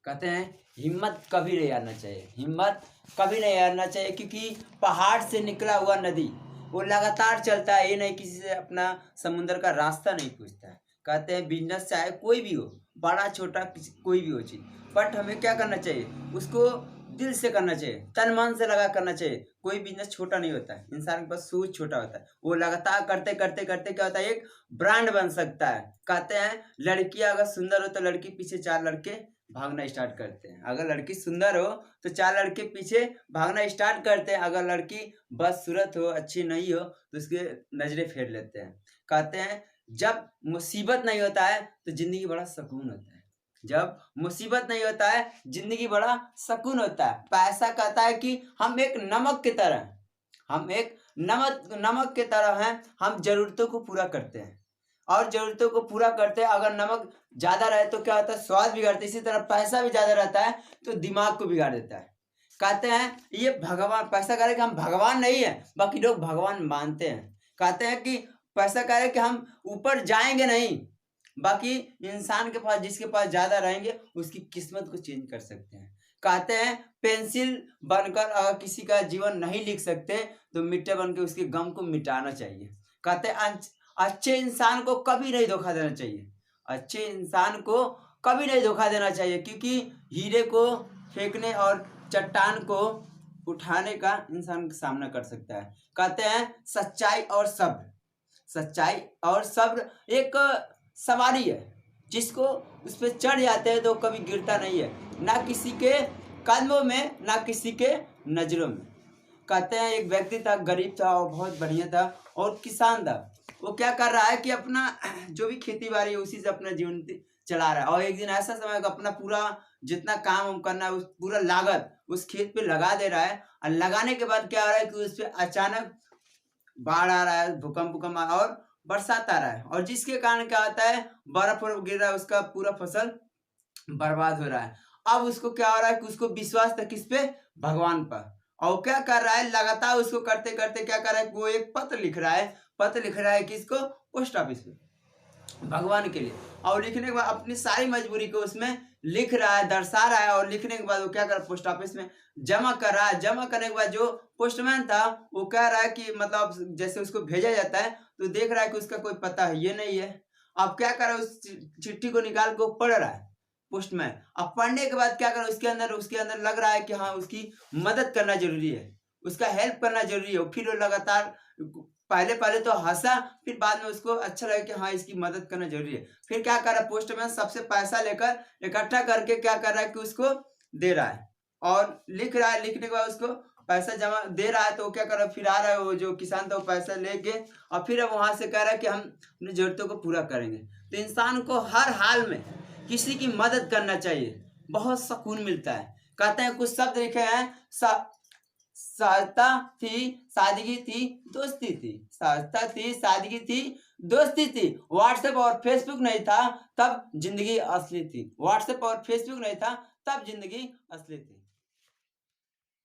कहते हैं हिम्मत कभी नहीं हारना चाहिए, हिम्मत कभी नहीं हारना चाहिए, क्योंकि पहाड़ से निकला हुआ नदी वो लगातार चलता है, ये नहीं किसी से अपना समुद्र का रास्ता नहीं पूछता है। कहते हैं बिजनेस चाहे कोई भी हो, बड़ा छोटा कोई भी हो चीज़, बट हमें क्या करना चाहिए, उसको दिल से करना चाहिए, तन मन से लगा करना चाहिए। कोई बिजनेस छोटा नहीं होता है, इंसान के पास सोच छोटा होता है, वो लगातार करते करते करते क्या होता है, एक ब्रांड बन सकता है। कहते हैं लड़की अगर सुंदर हो तो लड़की पीछे 4 लड़के भागना स्टार्ट करते हैं। अगर लड़की सुंदर हो तो 4 लड़के पीछे भागना स्टार्ट करते हैं। अगर लड़की बदसूरत हो, अच्छी नहीं हो तो उसके नजरें फेर लेते हैं। कहते हैं जब मुसीबत नहीं होता है तो जिंदगी बड़ा सुकून होता है। जब मुसीबत नहीं होता है जिंदगी बड़ा सुकून होता है। पैसा कहता है कि हम एक नमक की तरह हैं, हम एक नमक की तरह हैं, हम जरूरतों को पूरा करते हैं और ज़रूरतों को पूरा करते हैं। अगर नमक ज़्यादा रहे तो क्या होता है, स्वाद बिगाड़ता है। इसी तरह पैसा भी ज़्यादा रहता है तो दिमाग को बिगाड़ देता है। कहते हैं ये भगवान, पैसा कह रहे कि हम भगवान नहीं है, बाकी लोग भगवान मानते हैं। कहते हैं कि पैसा कह रहे कि हम ऊपर जाएंगे नहीं, बाकी इंसान के पास, जिसके पास ज़्यादा रहेंगे उसकी किस्मत को चेंज कर सकते हैं। कहते हैं पेंसिल बनकर अगर किसी का जीवन नहीं लिख सकते तो मिट्टी बन के उसके गम को मिटाना चाहिए। कहते हैं अच्छे इंसान को कभी नहीं धोखा देना चाहिए, अच्छे इंसान को कभी नहीं धोखा देना चाहिए, क्योंकि हीरे को फेंकने और चट्टान को उठाने का इंसान का सामना कर सकता है। कहते हैं सच्चाई और सब्र, सच्चाई और सब्र एक सवारी है, जिसको उस पर चढ़ जाते हैं तो कभी गिरता नहीं है, ना किसी के कदमों में ना किसी के नज़रों में। कहते हैं एक व्यक्ति था, गरीब था और बहुत बढ़िया था और किसान था। वो क्या कर रहा है कि अपना जो भी खेती बाड़ी है उसी से अपना जीवन चला रहा है। और एक दिन ऐसा समय का अपना पूरा जितना काम हम करना है उस पूरा लागत उस खेत पे लगा दे रहा है। और लगाने के बाद क्या हो रहा है कि उस पे अचानक बाढ़ आ रहा है, भूकंप और बरसात आ रहा है, और जिसके कारण क्या होता है, बर्फ गिर रहा है, उसका पूरा फसल बर्बाद हो रहा है। अब उसको क्या हो रहा है कि उसको विश्वास था किस पे, भगवान पर। और क्या कर रहा है, लगातार उसको करते करते क्या कर रहा है, वो एक पत्र लिख रहा है। पत्र लिख रहा है किसको, पोस्ट ऑफिस पे, भगवान के लिए। और लिखने के बाद अपनी सारी मजबूरी को उसमें लिख रहा है, दर्शा रहा है। और लिखने के बाद वो क्या कर रहा है, पोस्ट ऑफिस में जमा कर रहा है। जमा करने के बाद जो पोस्टमैन था वो कह रहा है कि मतलब जैसे उसको भेजा जाता है तो देख रहा है कि उसका कोई पता है ये नहीं है। अब क्या कर रहा है, उस चिट्ठी को निकाल के पढ़ रहा है पोस्टमैन। अब पढ़ने के बाद क्या कर रहा है, उसके अंदर लग रहा है कि हाँ उसकी मदद करना जरूरी है, उसका हेल्प करना जरूरी है। फिर वो लगातार पहले तो हंसा, फिर बाद में उसको अच्छा लगा कि हाँ इसकी मदद करना जरूरी है। फिर क्या कर रहा है, पोस्टमैन सबसे पैसा लेकर इकट्ठा करके क्या कर रहा है कि उसको दे रहा है और लिख रहा है। लिखने के बाद उसको पैसा जमा दे रहा है तो क्या कर रहा है, फिर आ रहा है वो जो किसान था वो पैसा लेके और फिर वहां से कह रहा है कि हम अपनी जरूरतों को पूरा करेंगे। तो इंसान को हर हाल में किसी की मदद करना चाहिए, बहुत सुकून मिलता है। कहते हैं कुछ शब्द लिखे हैं, सहजता थी, सादगी थी, दोस्ती थी। सहजता थी, सादगी थी, दोस्ती थी। व्हाट्सएप और फेसबुक नहीं था तब जिंदगी असली थी। व्हाट्सएप और फेसबुक नहीं था तब जिंदगी असली थी।